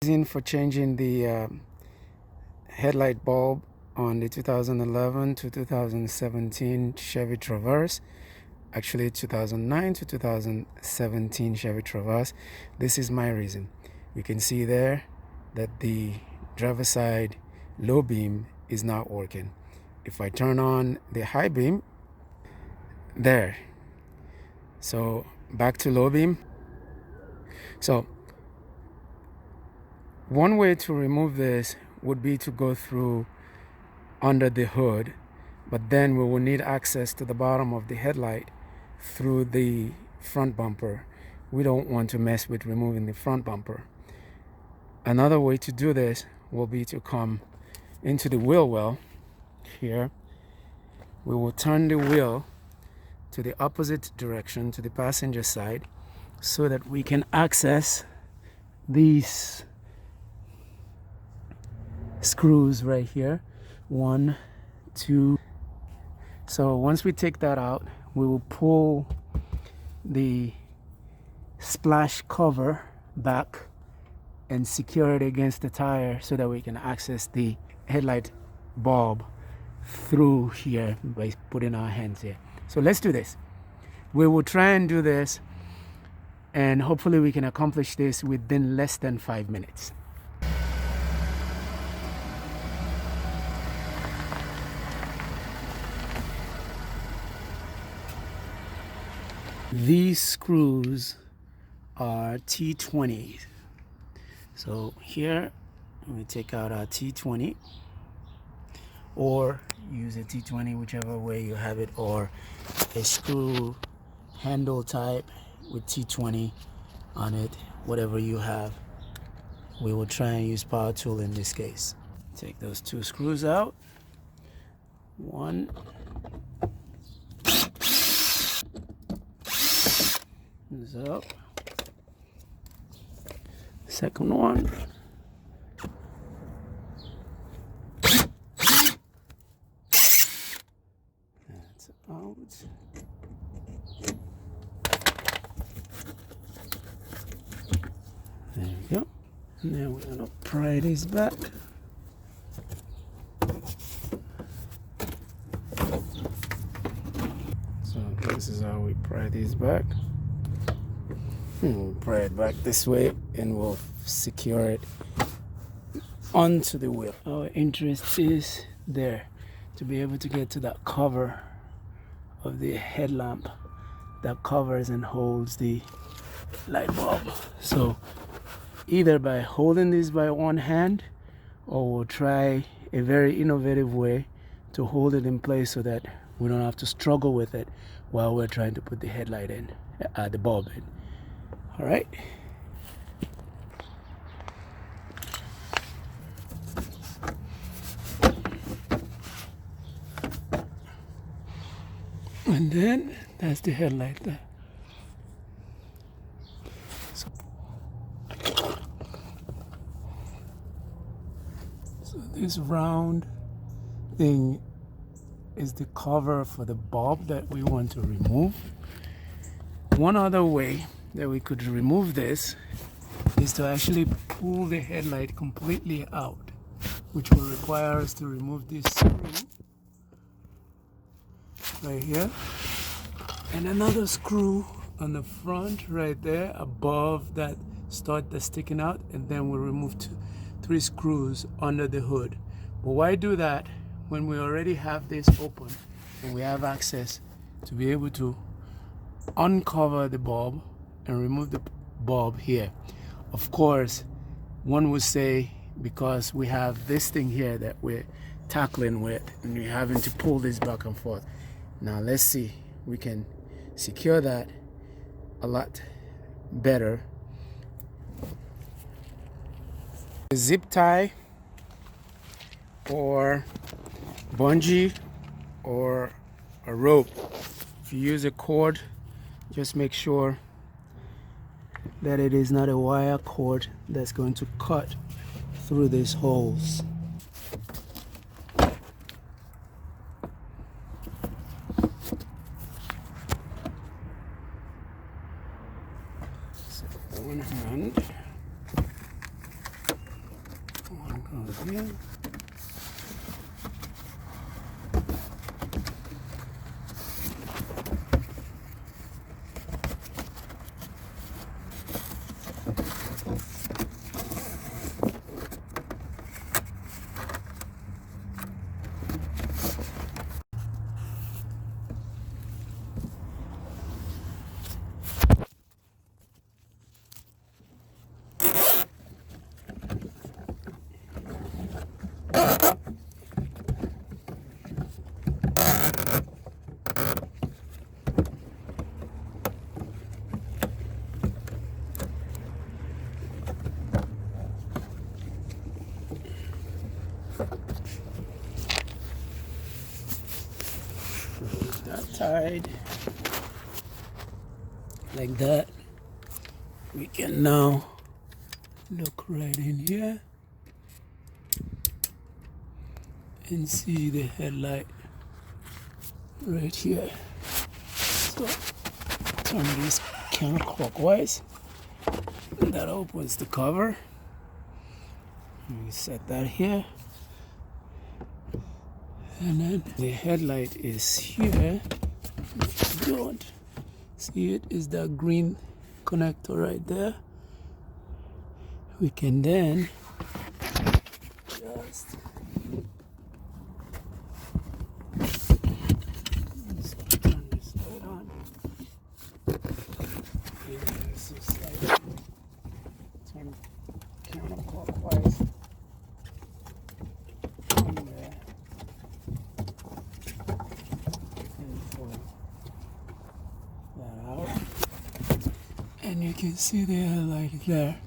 Reason for changing the headlight bulb on the 2011 to 2017 Chevy Traverse, actually 2009 to 2017 Chevy Traverse. This is my reason. You can see there that the driver's side low beam is not working. If I turn on the high beam, there. So back to low beam. So one way to remove this would be to go through under the hood, but then we will need access to the bottom of the headlight through the front bumper. We don't want to mess with removing the front bumper. Another way to do this will be to come into the wheel well here. We will turn the wheel to the opposite direction, to the passenger side, so that we can access these screws right here. 1, 2. So once we take that out, we will pull the splash cover back and secure it against the tire so that we can access the headlight bulb through here by putting our hands here. So let's do this. We will try and do this, and hopefully we can accomplish this within less than 5 minutes. These screws are T20. So here we take out our T20, or use a T20 whichever way you have it, or a screw handle type with T20 on it, whatever you have. We will try and use power tool in this case. Take those 2 screws out. 1. Is up. Second one. That's out. There we go. Now we're gonna pry this back. So this is how we pry these back. We'll pry it back this way and we'll secure it onto the wheel. Our interest is there to be able to get to that cover of the headlamp that covers and holds the light bulb. So either by holding this by one hand, or we'll try a very innovative way to hold it in place so that we don't have to struggle with it while we're trying to put the headlight in, the bulb in. All right. And then that's the headlight there. So this round thing is the cover for the bulb that we want to remove. One other way that we could remove this is to actually pull the headlight completely out, which will require us to remove this screw right here, and another screw on the front right there above that stud that's sticking out, and then we'll remove 3 screws under the hood. But why do that when we already have this open and we have access to be able to uncover the bulb and remove the bulb here? Of course, one would say because we have this thing here that we're tackling with and we're having to pull this back and forth. Now let's see, we can secure that a lot better. A zip tie or bungee or a rope. If you use a cord, just make sure that it is not a wire cord that's going to cut through these holes. So one hand here. That tied like that. We can now look right in here and see the headlight right here. So turn this counterclockwise. That opens the cover. We set that here. And then the headlight is here. If you don't see it, is that green connector right there. We can then just turn this light on. And there's this light. Turn counterclockwise. In there. That out, and you can see the headlight there.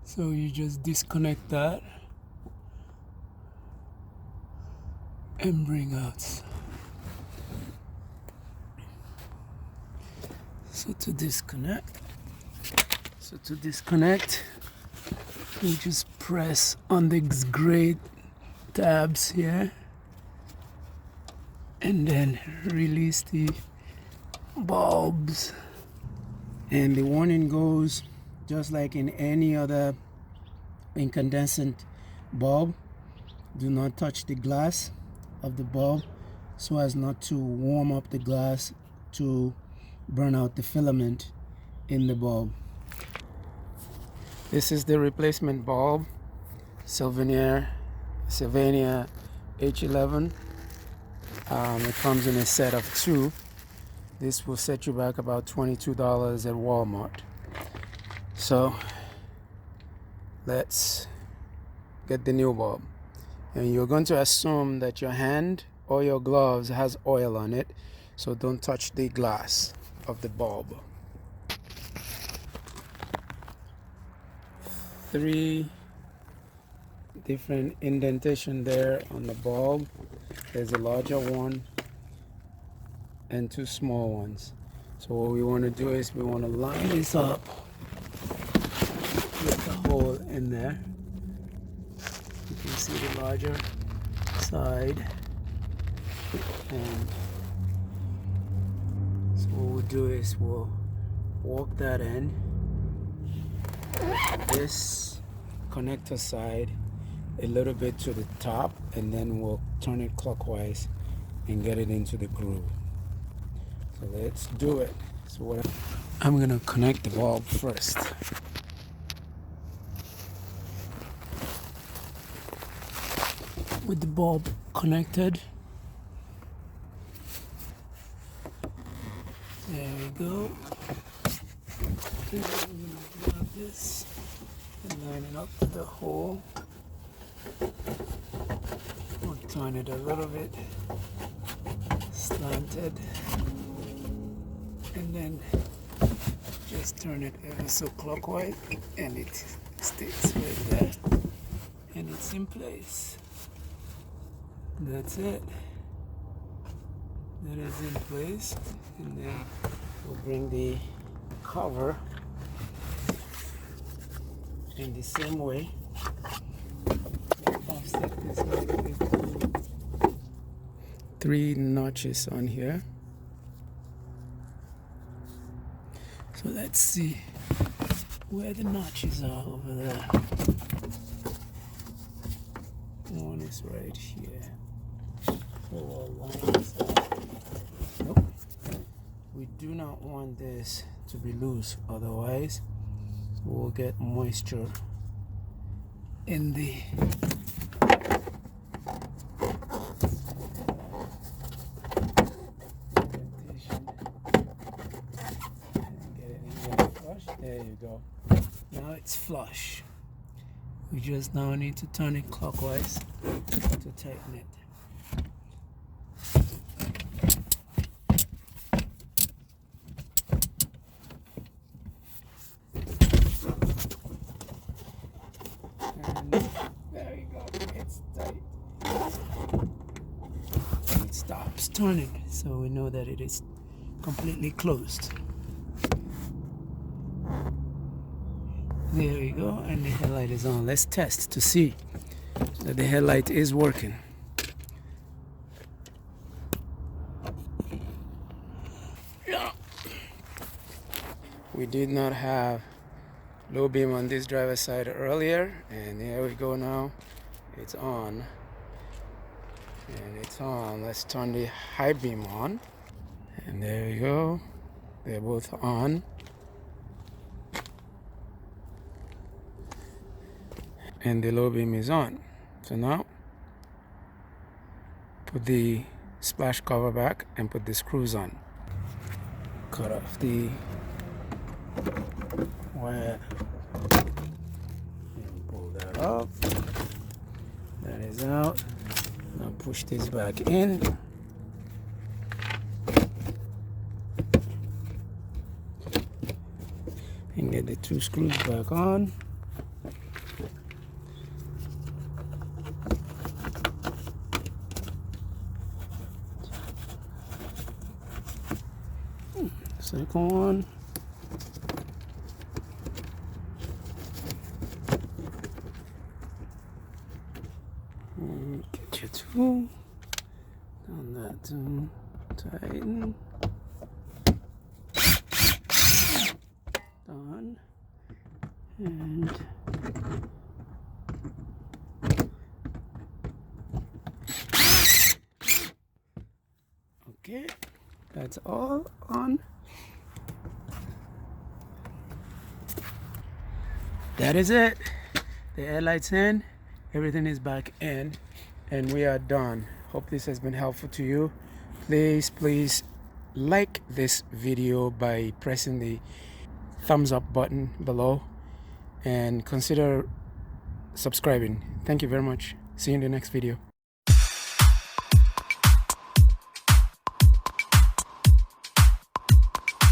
So you just disconnect that and bring out. So to disconnect, you just press on the gray tabs here and then release the bulbs, and the warning goes just like in any other incandescent bulb. Do not touch the glass of the bulb so as not to warm up the glass to burn out the filament in the bulb. This is the replacement bulb, Sylvania H11. It comes in a set of 2. This will set you back about $22 at Walmart. So let's get the new bulb. And you're going to assume that your hand or your gloves has oil on it, so don't touch the glass of the bulb. 3 different indentation there on the bulb. There's a larger one and 2 small ones. So what we want to do is we want to line this up with the hole in there. You can see the larger side, and so what we'll do is we'll walk that in this connector side a little bit to the top, and then we'll turn it clockwise and get it into the groove. So let's do it. So I'm gonna connect the bulb first. With the bulb connected, there we go. And then I'm gonna grab this and line it up to the hole. We'll turn it a little bit slanted, and then just turn it ever so clockwise, and it sticks right there, and it's in place. That's it. That is in place, and then we'll bring the cover in the same way. Offset this like this. 3 notches on here. So let's see where the notches are over there. is right here. Four lines. Nope. We do not want this to be loose, otherwise we'll get moisture in the indentation. And get it in there flush. There you go. Now it's flush. We just now need to turn it clockwise to tighten it. And there you go, it's tight. It stops turning, so we know that it is completely closed. There you go, and the headlight is on. Let's test to see that the headlight is working. Yeah. We did not have low beam on this driver's side earlier, and here we go now. It's on. And it's on. Let's turn the high beam on. And there we go. They're both on. And the low beam is on. So now put the splash cover back and put the screws on. Cut off the wire and pull that up. That is out. Now push this back in. And get the two screws back on. Second one. And get your tool. Down that to tighten. Done. And okay, that's all on. That is it. The headlights in, everything is back in, and we are done. Hope this has been helpful to you. Please like this video by pressing the thumbs up button below and consider subscribing. Thank you very much. See you in the next video.